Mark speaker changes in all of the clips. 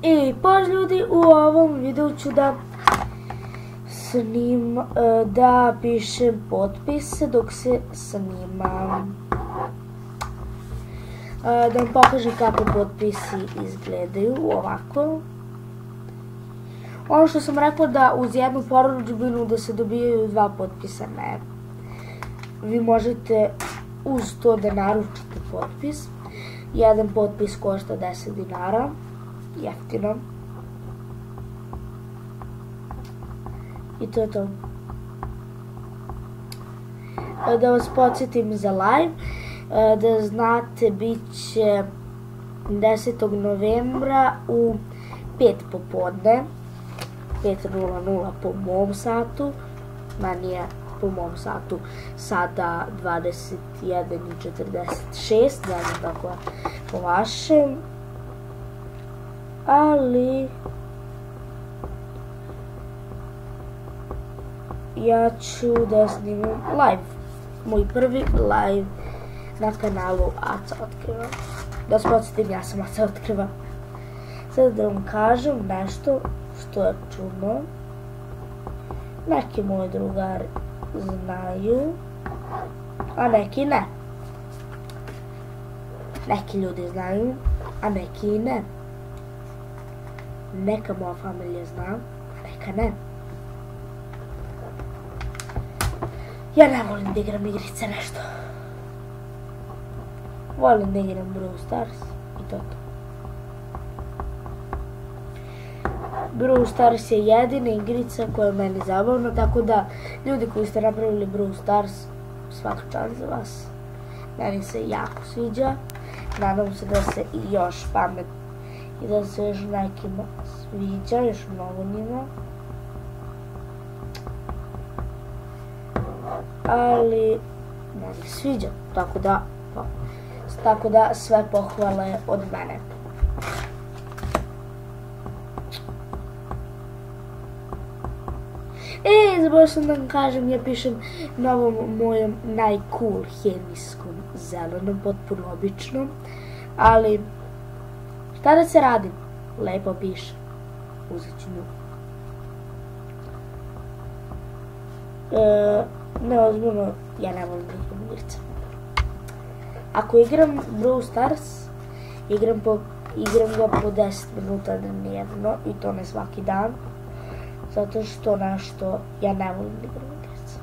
Speaker 1: I pozdrav ljudi, u ovom videu ću da pišem potpise dok se snimam. Da vam pokažem kako potpisi izgledaju, ovako. Ono što sam rekla da uz jednu porudžbinu da se dobijaju 2 potpisa, ne. Vi možete uz to da naručite potpis. Jedan potpis košta 10 dinara, jeftino. I to je to. Da vas podsjetim za live, da znate, bit će 10. novembra u 5 popodne, 5:00 po mom satu, meni je po mom satu sada 21:46, ne znam kako je po vašem, ali ja ću da snimam live, moj prvi live na kanalu Aca otkriva. Da se podsjetim, ja sam Aca otkriva. Sad da vam kažem nešto što je čudno. Neki moji drugari znaju, a neki ne. Neki ljudi znaju, a neki i ne. Neka moja familija zna, a neka ne. Ja ne volim da igram igrice nešto. Volim da igram Brawl Stars i to. Brawl Stars je jedina igrica koja je meni zabavna, tako da ljudi koji ste napravili Brawl Stars, svaka čast za vas. Meni se jako sviđa, nadam se da se i još i da se još nekima sviđa, još mnogo njima. Ali meni sviđa, tako da sve pohvale od mene. Zaboravila sam da vam kažem, ja pišem na ovom mojom najcool hemijskom zelenom, potpuno običnom, ali šta da se radim? Lepo pišem, uzet ću nju. Neozbiljno, ja ne volim da igram igrice. Ako igram Brawl Stars, igram ga po 10 minuta dnevno i to ne svaki dan, zato što nešto ja ne volim da igram igrice.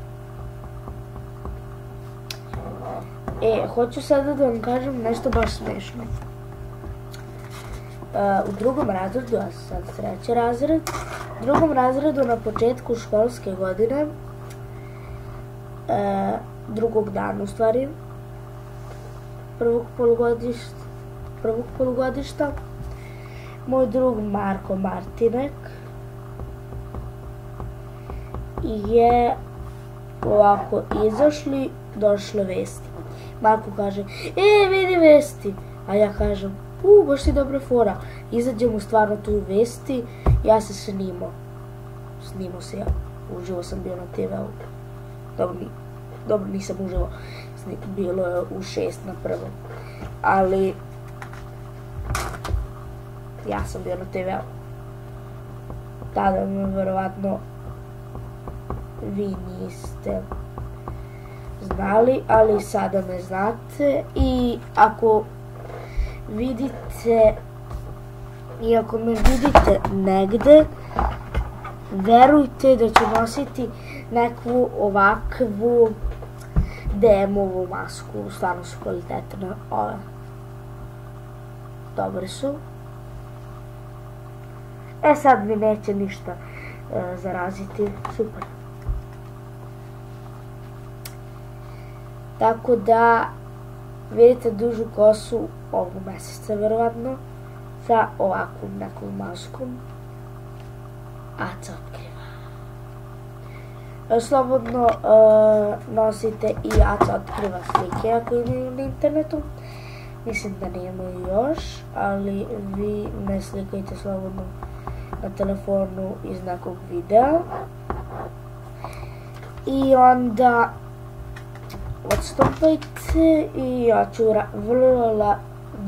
Speaker 1: Hoću sada da vam kažem nešto baš smešno. U drugom razredu, ja sam sad 3. razred, u drugom razredu na početku školske godine, drugog dana u stvari, prvog polugodišta, moj drug Marko Martinek je ovako izašli, došle vesti. Marko kaže, vidi vesti, a ja kažem, baš ti dobra fora. Izađem u stvarno tu vesti, ja se snimao se ja, uživo sam bio na TV-u. Dobro, nisam uživo, bilo je u 6:01, ali ja sam bio na TV-u. Tada me verovatno vi niste znali, ali sada me znate i ako me vidite negde, verujte da ću nositi neku ovakvu DM-ovu masku, stvarno su kvalitetne ove. Dobre su. Sad mi neće ništa zaraziti, super. Tako da vidite dužu kosu ovog meseca verovatno sa ovakvom nekom maskom. Aca otkriva. Slobodno nosite i Aca otkriva slike ako imaju na internetu. Mislim da nemaju još, ali vi ne slikajte slobodno na telefonu iz nekog videa. I onda odstupajte i ja ću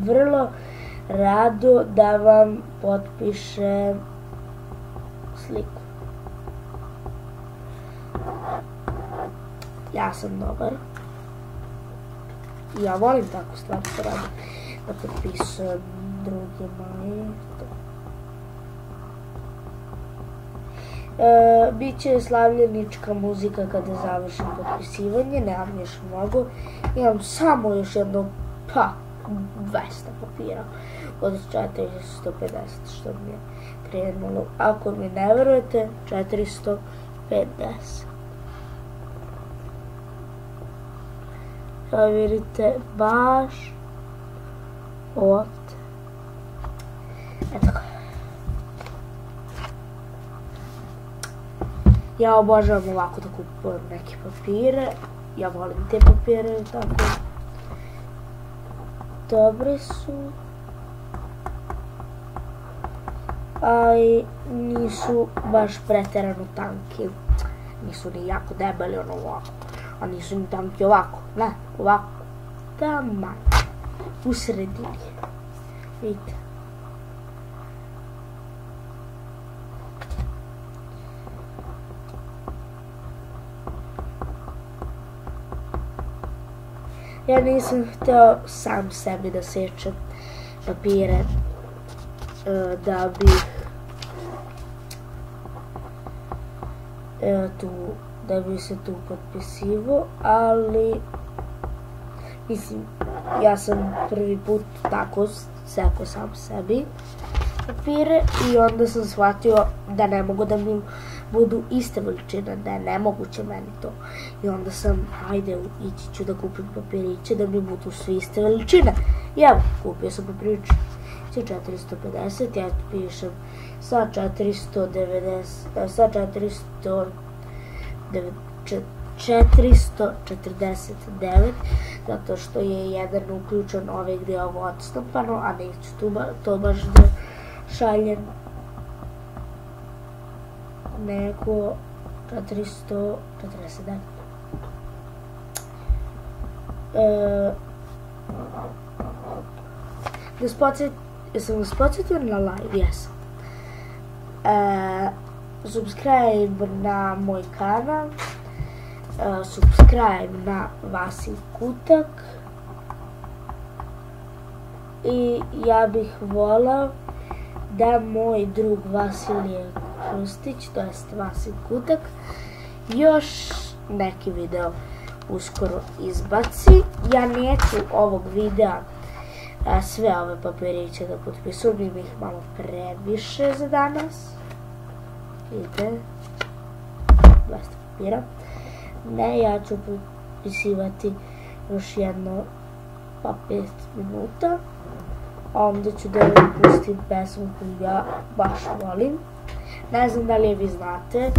Speaker 1: vrlo rado da vam potpišem sliku. Ja sam dobar. Ja volim takvu stvar što radim. Da potpisujem drugima. Biće slavljenička muzika kada završim potpisivanje. Nemam još mnogo. Imam samo još jedno 200 papira od 450 što mi je krenulo. Ako mi ne verujete, 450. Kao vidite, baš ovdje. Eto ga. Ja obožavam ovako da kupujem neke papire. Ja volim te papire, tako. Dobri su. Ali nisu baš preterano tanki. Nisu ni jako debeli, ono ovako. A nisu ni tanki ovako, ne, ovako. Taman. U sredini. Vidite. Ja nisam hteo sam sebi da sečem papire da bih da bi se tu potpisivo, ali mislim, ja sam prvi put tako sekao sam sebi papire i onda sam shvatio da ne mogu da mi budu iste veličine, da je nemoguće meni to. I onda sam, ajde, ići ću da kupim papiriće da mi budu svi iste veličine. I evo, kupio sam papiriće 450, ja pišem sa 449, zato što je jedan uključen ovaj gdje je ovo odstampano, a neću to baš da šaljem, nego 449. Jesam vas podsjetio na live? Jesam. Subscribe na moj kanal, subscribe na Vasilj Kutak i ja bih volao da moj drug Vasilije Krustić, to jest Vasilj Kutak, još neki video uskoro izbaci. Ja neću ovog videa sve ove papiriće da potpisujem, ima ih malo previše za danas. Vidite, 200 papira. Ne, ja ću potpisivati još jedno 5 minuta. A onda ću da pustim pesmu koju ja baš volim. Ne znam da li je vi znate,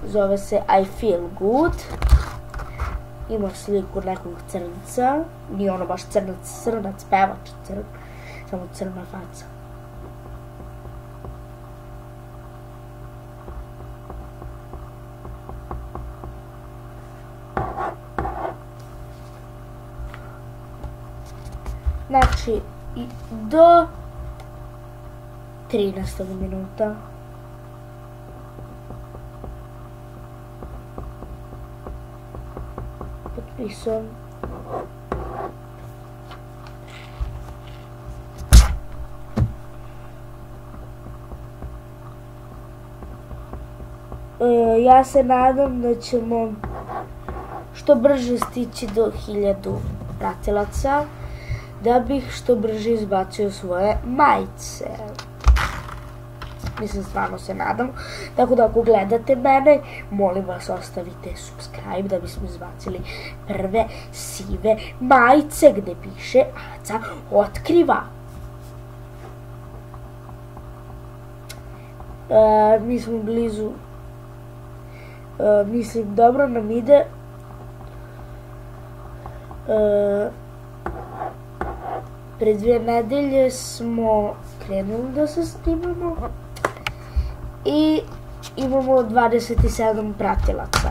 Speaker 1: zove se I Feel Good. Ima sliku nekog crnca, nije ono baš crnac, pevač crn, samo crna faca. Znači, do 13. minuta potpisujem. Ja se nadam da ćemo što brže stići do 1000 pratilaca, da bih što brže izbacio svoje majice. Mislim, stvarno se nadam. Tako da ako gledate mene, molim vas ostavite subscribe da bismo izbacili prve sive majice gde piše Aca otkriva. Mi smo blizu. Mislim, dobro nam ide. Pre 2 nedelje smo krenuli da se snimamo i imamo 27 pratilaca.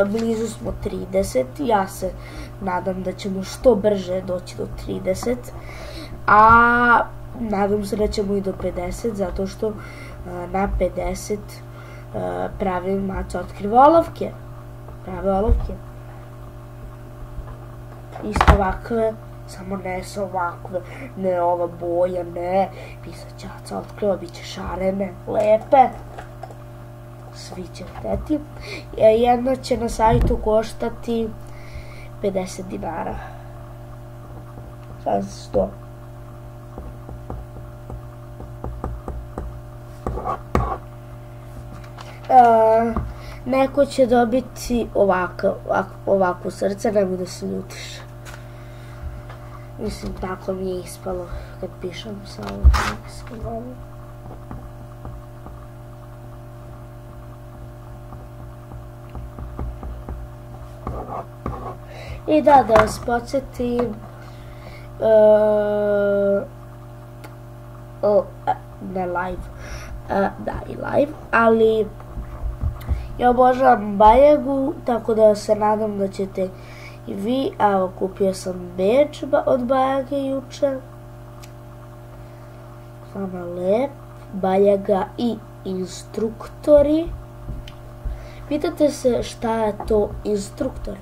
Speaker 1: Blizu smo 30, ja se nadam da ćemo što brže doći do 30, a nadam se da ćemo i do 50, zato što na 50 pravim maca otkriva olovke. Prave olovke. Isto ovakve, samo ne su ovakve, ne ova boja, ne. Pisat će Aca otkriva, bit će šarene, lepe. Svi će hteti. Jedna će na sajtu koštati 50 dinara. Sad 100. Neko će dobiti ovako srce, nemoj da se ljutiš. Mislim, tako mi je ispalo kad pišem sa ovom. I da vas podsjetim, ne live, da i live, ali ja obožavam Bajagu, tako da se nadam da ćete i vi. Evo, kupio sam bedž od Bajage juče. Samo lep. Bajaga i instruktori. Pitate se šta je to instruktor?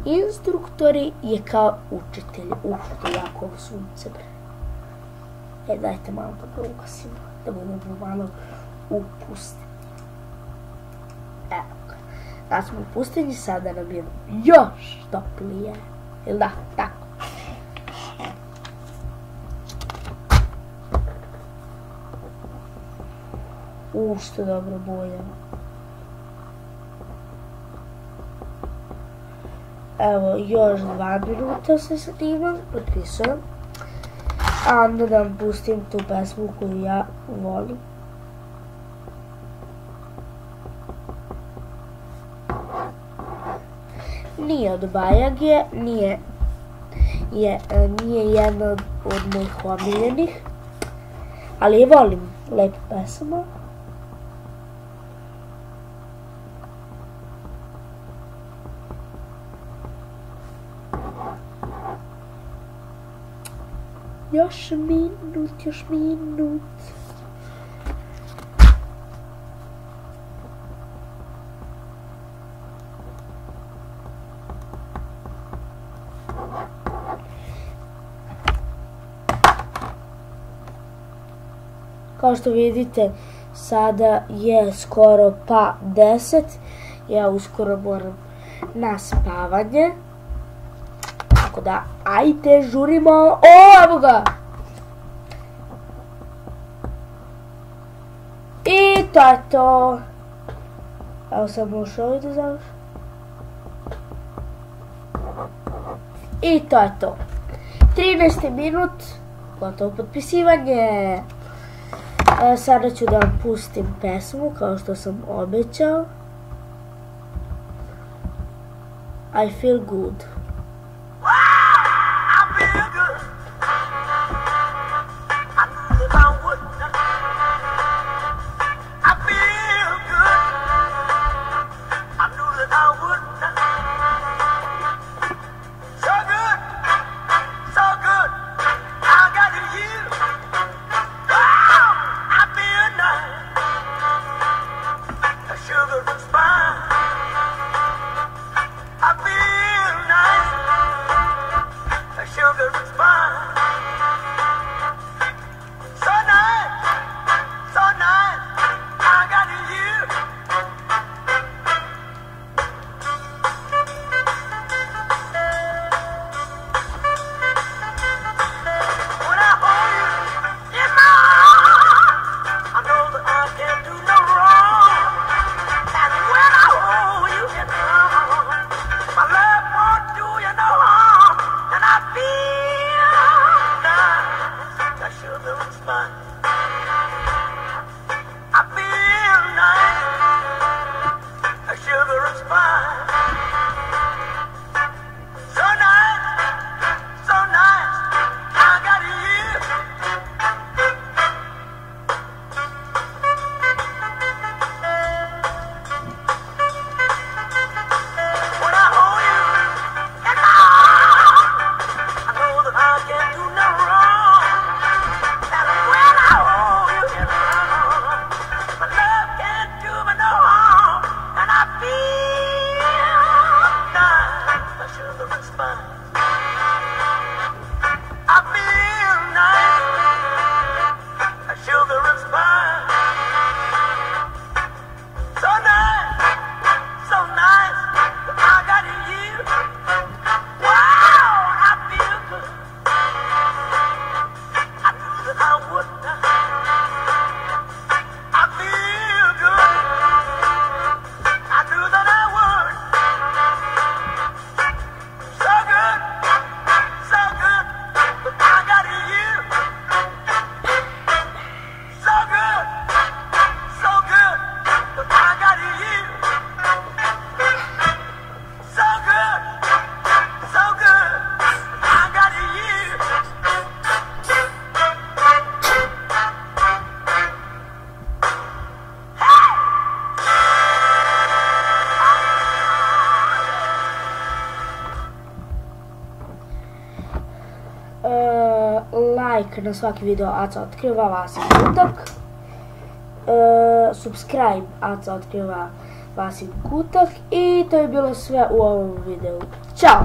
Speaker 1: Instruktori je kao učitelji. To je jako sunce, bre. Dajte malo da ga ugasimo, da budemo malo upustiti. Evo ga. Da smo u pustinji, sada nam je još toplije. Jel da? Tako. Što dobro boja. Evo, još 2 minuta se snimam, potpisujem. A onda da vam pustim tu pesmu koju ja volim. Nije od Bajage, nije jedna od mojih omiljenih, ali je volim, lepa pesma. Još minut. Kao što vidite, sada je skoro pa 10. Ja uskoro moram na spavanje. Tako da, ajde, žurimo. O, evo ga! I to je to. Evo sam ušao da završim. I to je to. 13. minut. Gotovo potpisivanje. Sada ću da vam pustim pesmu, kao što sam obećao. I feel good.
Speaker 2: I feel nice.
Speaker 1: like na svaki video Aca otkriva Vasin kutak. Subscribe Aca otkriva Vasin kutak. I to je bilo sve u ovom videu. Ćao!